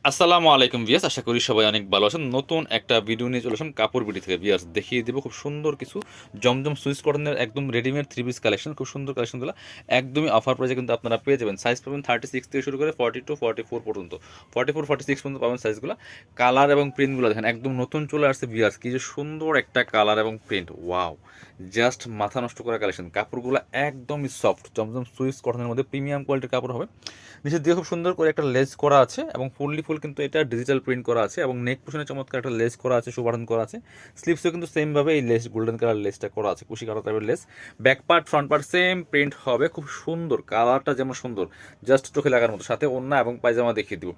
আসসালামু আলাইকুম ভিয়াস, আশা করি সবাই অনেক ভালো আছেন। নতুন একটা ভিডিও নিয়ে চলে আসলাম কাপড় বিডি থেকে। ভিয়াস দেখিয়ে দিব খুব সুন্দর কিছু জমজম সুইস কটনের একদম রেডিমেড থ্রি পিস কালেকশন। খুব সুন্দর কালেকশনগুলো একদমই অফার প্রাইসে কিন্তু আপনারা পেয়ে যাবেন। সাইজ পাবেন 36 থেকে শুরু করে 42 44 পর্যন্ত, 44 46 পর্যন্ত পাবেন সাইজগুলো। কালার এবং প্রিন্টগুলো দেখেন একদম নতুন চলে আসছে। ভিয়াস কি যে সুন্দর একটা কালার এবং প্রিন্ট, ওয়াও, জাস্ট মাথা নষ্ট করা কালেকশন। কাপড়গুলো একদমই সফট, জমজম সুইস কটনের মধ্যে প্রিমিয়াম কোয়ালিটির কাপড় হবে। নিচের দিকে খুব সুন্দর করে একটা লেস করা আছে এবং ফুললি ফুল কিন্তু এটা ডিজিটাল প্রিন্ট করা আছে এবং নেক পোশনে চমৎকার একটা লেস করা আছে, সুবারন করা আছে। স্লিভসও কিন্তু সেমভাবে এই লেস গোল্ডেন কালার লেসটা করা আছে, কুশি কাটা টাইপের less. Back part front part same print হবে, খুব সুন্দর, কালারটা যেমন সুন্দর, জাস্ট চোখে লাগার মতো। সাথে ওড়না এবং পায়জামা দেখিয়ে দিব।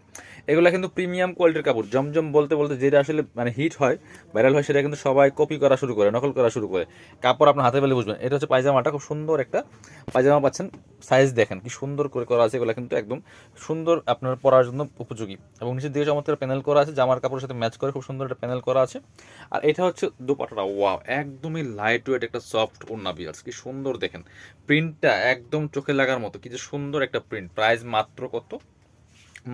এগুলো কিন্তু প্রিমিয়াম কোয়ালিটির কাপড়। জমজম বলতে বলতে যেটা আসলে মানে হিট হয়, ভাইরাল হয়, সেটা কিন্তু সবাই কপি করা শুরু করে, নকল করা শুরু করে। কাপড় আপনার হাতে পেলে বুঝবেন। এটা হচ্ছে পায়জামাটা, খুব সুন্দর একটা পায়জামা পাচ্ছেন। সাইজ দেখেন কি সুন্দর করে করা আছে, এগুলো কিন্তু একদম সুন্দর আপনার পরার জন্য উপযোগী। এবং নিচের দিকে চমৎকার প্যানেল করা আছে, জামার কাপড়ের সাথে ম্যাচ করে খুব সুন্দর একটা প্যানেল করা আছে। আর এটা হচ্ছে দোপাট্টাটা, ওয়াও, একদমই লাইট ওয়েট একটা সফট ওড়না। বিয়ার্স কি সুন্দর দেখেন, প্রিন্টটা একদম চোখে লাগার মতো, কি যে সুন্দর একটা প্রিন্ট। প্রাইস মাত্র কত?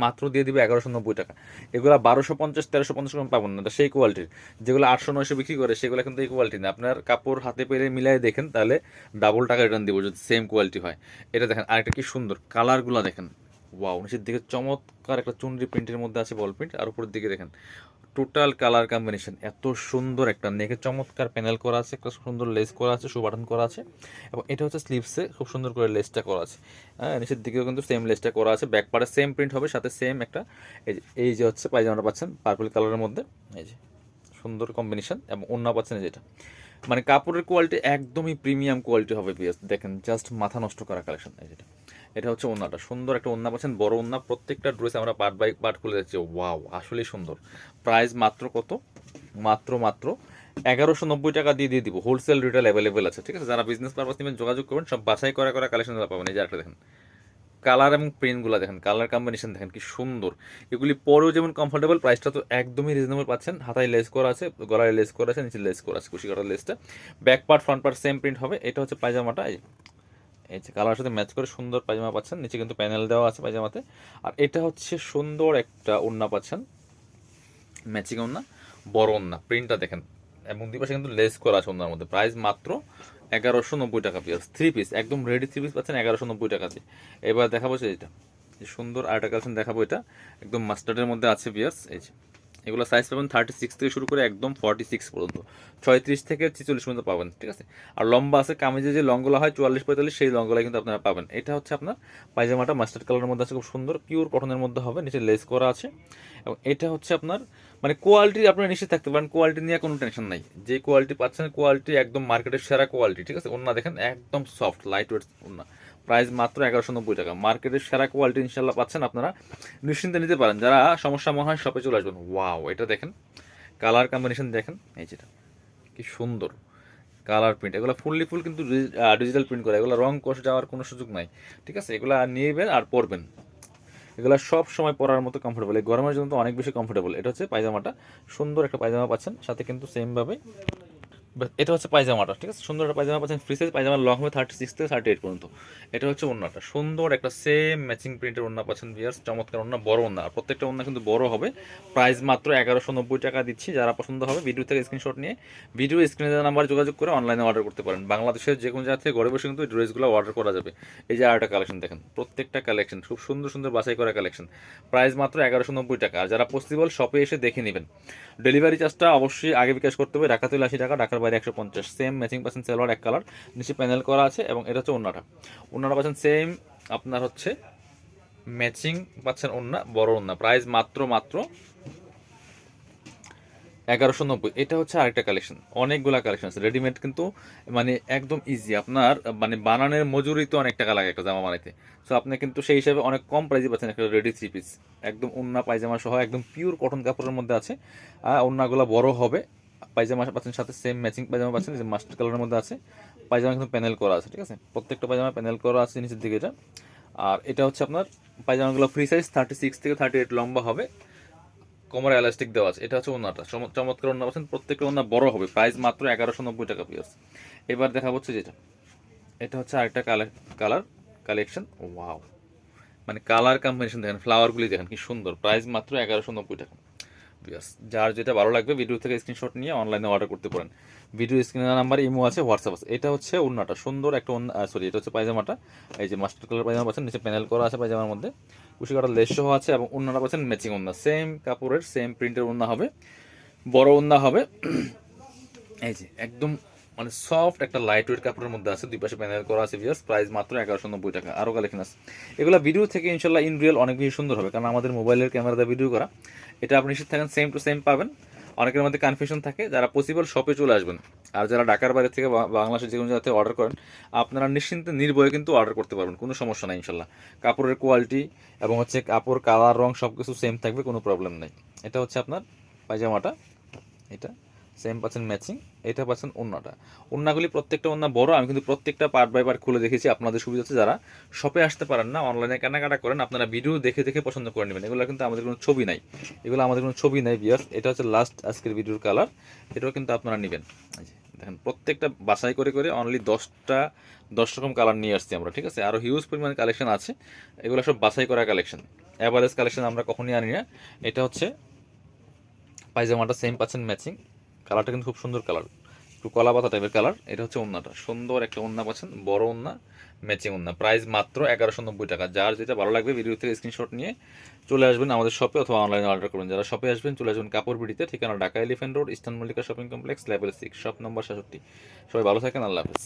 মাত্র দিয়ে দিবে 1190 টাকা। এগুলো 1250 1350 গ্রাম পাবেন না, এটা সেই কোয়ালিটির। যেগুলো 800 900 বিক্রি করে সেগুলো কিন্তু এই কোয়ালিটি না। আপনার কাপড় হাতে পেলে মিলাই দেখেন, তাহলে ডাবল টাকা রিটার্ন দিব যদি সেম কোয়ালিটি হয়। এটা দেখেন, আরেকটা কি সুন্দর কালারগুলো দেখেন, ওয়াও। নিচের দিকে চমৎকার একটা চুনরি প্রিন্টের মধ্যে আছে, বল প্রিন্ট। আর উপরের দিকে দেখেন টোটাল কালার কম্বিনেশন এত সুন্দর। একটা নেকে চমৎকার প্যানেল করা আছে, একটা সুন্দর লেস করা আছে, শু বাটন করা আছে। এবং এটা হচ্ছে স্লিভসে খুব সুন্দর করে লেসটা করা আছে। হ্যাঁ, নিচের দিকেও কিন্তু সেম লেসটা করা আছে, ব্যাক পার্টে সেম প্রিন্ট হবে, সাথে সেম একটা এই যে হচ্ছে পায়জামাটা পাচ্ছেন পার্পল কালারের মধ্যে। এই যে সুন্দর কম্বিনেশন, এবং ওড়না পাচ্ছেন যেটা, মানে কাপড়ের কোয়ালিটি একদমই প্রিমিয়াম কোয়ালিটি হবে। পিএস দেখেন, জাস্ট মাথা নষ্ট করা কালেকশন। এই যেটা, এটা হচ্ছে ওড়নাটা, সুন্দর একটা ওড়না পাচ্ছেন, বড় ওড়না। প্রত্যেকটা ড্রেস আমরা পার্ট বাই পার্ট খুলে যাচ্ছি, ওয়াও, আসলেই সুন্দর। প্রাইস মাত্র কত? মাত্র মাত্র 1190 টাকা দিয়ে দিয়ে দিব। হোলসেল রিটেল অ্যাভেলেবেল আছে, ঠিক আছে। যারা বিজনেস পারপাস নেবেন যোগাযোগ করবেন, সব বাছাই করা করা কালেকশন পাবেন। এই যে একটা দেখেন, কালার এবং প্রিন্টগুলো দেখেন, কালার কম্বিনেশন দেখেন কি সুন্দর। এগুলি পরেও যেমন কমফোর্টেবল, প্রাইসটা তো একদমই রিজনেবল পাচ্ছেন। হাতায় লেস করা আছে, গলায় লেস করা আছে, নিচে লেস করা আছে, কুশি কাটার লেসটা। Back part front part same print হবে। এটা হচ্ছে পায়জামাটা, এই যে কালার সাথে ম্যাচ করে সুন্দর পায়জামা পাচ্ছেন। নিচে কিন্তু প্যানেল দেওয়া আছে পায়জামাতে। আর এটা হচ্ছে সুন্দর একটা ওড়না পাচ্ছেন, ম্যাচিং ওড়না, বড় ওড়না। প্রিন্টটা দেখেন, এবং দুই পাশে কিন্তু লেস করা আছে ওড়নার মধ্যে। প্রাইস মাত্র 1190 টাকা পিস। থ্রি পিস, একদম রেডি থ্রি পিস পাচ্ছেন 1190 টাকাতে। এবার দেখাবো যে এটা, যে সুন্দর আরেকটা কালেকশন দেখাবো। এটা একদম মাস্টার্ডের মধ্যে আছে বিয়ার্স। এই যে এগুলো সাইজ পাবেন 36 থেকে শুরু করে একদম 46 পর্যন্ত, 36 থেকে 46 পর্যন্ত পাবেন, ঠিক আছে। আর লম্বা আছে, কামিজে যে লংগুলো হয় 44 45, সেই লংগুলো কিন্তু আপনারা পাবেন। এটা হচ্ছে আপনার পায়জামাটা মাস্টার্ড কালারের মধ্যে আছে, খুব সুন্দর পিওর কটনের মধ্যে হবে, নিচে লেস করা আছে। এবং এটা হচ্ছে আপনার মানে কোয়ালিটি আপনারা নিশ্চিত থাকতে পারেন, কোয়ালিটি নিয়ে কোনো টেনশন নাই। যে কোয়ালিটি পাচ্ছেন, কোয়ালিটি একদম মার্কেটের সেরা কোয়ালিটি, ঠিক আছে। ওড়না দেখেন একদম সফট লাইট ওয়েট ওড়না। প্রাইস মাত্র 1190 টাকা। মার্কেটের সেরা কোয়ালিটি ইনশাল্লাহ পাচ্ছেন, আপনারা নিশ্চিন্তে নিতে পারেন। যারা সমস্যা মনে হয় শপে চলে আসবেন। ওয়াও, এটা দেখেন, কালার কম্বিনেশন দেখেন, এই যেটা কি সুন্দর কালার প্রিন্ট। এগুলো ফুললি ফুল কিন্তু ডিজিটাল প্রিন্ট করে, এগুলো রং কষ যাওয়ার কোনো সুযোগ নাই, ঠিক আছে। এগুলো নিবেন আর পরবেন, এগুলো সব সময় পরার মতো কমফোর্টেবল। এই গরমের জন্য তো অনেক বেশি কমফোর্টেবল। এটা হচ্ছে পায়জামাটা, সুন্দর একটা পায়জামা পাচ্ছেন, সাথে কিন্তু সেমভাবে এটা হচ্ছে পায়জামাটা, ঠিক আছে। সুন্দর একটা পায়জামা পাচ্ছেন, ফ্রি সাইজ পায়জামার লং হবে 36 থেকে 38 পর্যন্ত। এটা হচ্ছে ওড়নাটা, সুন্দর একটা সেম ম্যাচিং প্রিন্টের ওড়না পাচ্ছেন ভিউয়ার্স, চমৎকার ওড়না, বড় ওড়না। আর প্রত্যেকটা ওড়না কিন্তু বড় হবে। প্রাইস মাত্র 1190 টাকা দিচ্ছি। যারা পছন্দ হবে ভিডিও থেকে স্ক্রিনশট নিয়ে ভিডিও স্ক্রিনে দেওয়া নাম্বার যোগাযোগ করে অনলাইনে অর্ডার করতে পারেন। বাংলাদেশের যে কোনো জায়গা থেকে ঘরে বসে কিন্তু এই ড্রেসগুলো অর্ডার করা যাবে। এই যে আরেকটা কালেকশন দেখেন, প্রত্যেকটা কালেকশন খুব সুন্দর সুন্দর বাছাই করা কালেকশন। প্রাইস মাত্র 1190 টাকা। আর যারা পসিবল শপে এসে দেখে নেবেন। ডেলিভারি চার্জটা অবশ্যই আগে বিকাশ করতে হবে। ঢাকা থেকে 80 টাকা, ঢাকার বাইরে 150। সেম ম্যাচিং পাচ্ছেন, সালোয়ার এক কালার, নিচে প্যানেল করা আছে। এবং এটা হচ্ছে ওড়নাটা, ওড়নাটা পাচ্ছেন সেম আপনার হচ্ছে ম্যাচিং পাচ্ছেন ওড়না, বড় ওড়না। প্রাইস মাত্র মাত্র 1190। এটা হচ্ছে আরেকটা কালেকশন, অনেকগুলা কালেকশন আছে রেডিমেড, কিন্তু মানে একদম ইজি। আপনার মানে বানানোর মজুরি তো অনেক টাকা লাগে একটা জামা বানাইতে। সো আপনি কিন্তু সেই হিসাবে অনেক কম প্রাইসে পাচ্ছেন একটা রেডি থ্রি পিস, একদম ওড়না পায়জামা সহ, একদম পিওর কটন কাপড়ের মধ্যে আছে। ওড়নাগুলো বড় হবে। পায়জামা পাচ্ছেন সাথে সেম ম্যাচিং পায়জামা পাচ্ছেন, যে মাস্টার কালারের মধ্যে আছে। পায়জামা কিন্তু প্যানেল করা আছে, ঠিক আছে। প্রত্যেকটা পায়জামা প্যানেল করা আছে নিচের দিকে এটা। আর এটা হচ্ছে আপনার পায়জামাগুলো ফ্রি সাইজ 36 থেকে 38 লম্বা হবে, কোমরে এলাস্টিক দেওয়া আছে। এটা হচ্ছে ওড়নাটা, চমৎকার ওড়না পাচ্ছেন। প্রত্যেকটা ওড়না বড় হবে। প্রাইস মাত্র 1190 টাকা পিস। এবার দেখা হচ্ছে যেটা, এটা হচ্ছে আরেকটা কালার কালেকশন, ওয়াও, মানে কালার কম্বিনেশন দেখেন, ফ্লাওয়ারগুলি দেখেন কি সুন্দর, প্রাইস মাত্র 1190 টাকা। বিয়াস, যার যেটা ভালো লাগবে ভিডিও থেকে স্ক্রিনশট নিয়ে অনলাইনে অর্ডার করতে পারেন। ভিডিও স্ক্রিনের নাম্বার ইমো আছে, হোয়াটসঅ্যাপ আছে। এটা হচ্ছে ওড়নাটা, সুন্দর একটা সরি, এটা হচ্ছে পায়জামাটা। এই যে মাস্টার কালার পায়জামা পাচ্ছেন, নিচে প্যানেল করা আছে পায়জামার মধ্যে, কুশি কাটা লেস সহ আছে, এবং ওড়নাটা পাচ্ছেন ম্যাচিং ওড়না, সেম কাপড়ের সেম প্রিন্টের ওড়না হবে, বড় ওড়না হবে। এই যে একদম মানে সফট একটা লাইট ওয়েট কাপড়ের মধ্যে আছে, দুই পাশে প্যানেল করা আছে। ভিউয়ার্স, প্রাইস মাত্র 1190 টাকা। আরও কালেকশন আছে, এগুলো ভিডিও থেকে ইনশাল্লাহ ইন রিয়েল অনেক বেশি সুন্দর হবে, কারণ আমাদের মোবাইলের ক্যামেরা দিয়ে ভিডিও করা। এটা আপনি নিশ্চিত থাকেন সেম টু সেম পাবেন। অনেকের মধ্যে কনফিউশন থাকে, যারা পসিবল শপে চলে আসবেন, আর যারা ঢাকার বাইরে থেকে বাংলাদেশের যে কোনো জায়গাতে অর্ডার করেন, আপনারা নিশ্চিন্তে নির্ভয়ে কিন্তু অর্ডার করতে পারবেন, কোনো সমস্যা নাই ইনশাল্লাহ। কাপড়ের কোয়ালিটি এবং হচ্ছে কাপড় কালার রং সব কিছু সেম থাকবে, কোনো প্রবলেম নেই। এটা হচ্ছে আপনার পায়জামাটা, এটা সেম পাচ্ছেন ম্যাচিং। এটা পাচ্ছেন ওড়নাটা। ওড়নাগুলি প্রত্যেকটা ওড়না বড়, আমি কিন্তু প্রত্যেকটা পার্ট বাই পার্ট খুলে দেখেছি আপনাদের সুবিধা হচ্ছে। যারা শপে আসতে পারেন না, অনলাইনে কেনাকাটা করেন, আপনারা ভিডিও দেখে দেখে পছন্দ করে নেবেন। এগুলো কিন্তু আমাদের কোনো ছবি নাই, এগুলো আমাদের কোনো ছবি নাই বিয়ার্স। এটা হচ্ছে লাস্ট আজকের ভিডিওর কালার, এটাও কিন্তু আপনারা নেবেন। দেখেন প্রত্যেকটা বাছাই করে করে অনলি 10 রকম কালার নিয়ে আসছি আমরা, ঠিক আছে। আরও হিউজ পরিমাণ কালেকশন আছে, এগুলো সব বাছাই করা কালেকশন, অ্যাভারেজ কালেকশন আমরা কখনই আনি না। এটা হচ্ছে পায়জামাটা, সেম পাচ্ছেন ম্যাচিং। কালারটা কিন্তু খুব সুন্দর কালার, একটু কলা পাতা টাইপের কালার। এটা হচ্ছে ওড়নাটা, সুন্দর একটা ওড়না পাচ্ছেন, বড় ওড়না, ম্যাচিং ওড়না, প্রাইস মাত্র 1190 টাকা। যার যেটা ভালো লাগবে ভিডিও থেকে স্ক্রিনশট নিয়ে চলে আসবেন আমাদের শপে, অথবা অনলাইনে অর্ডার করবেন। যারা শপে আসবেন চলে আসবেন কাপড় বিড়িতে, ঠিকানা Dhaka elephant road, eastern Mallika shopping complex, level 6, shop number 67। সবাই ভালো থাকেন, আল্লাহ হাফেজ।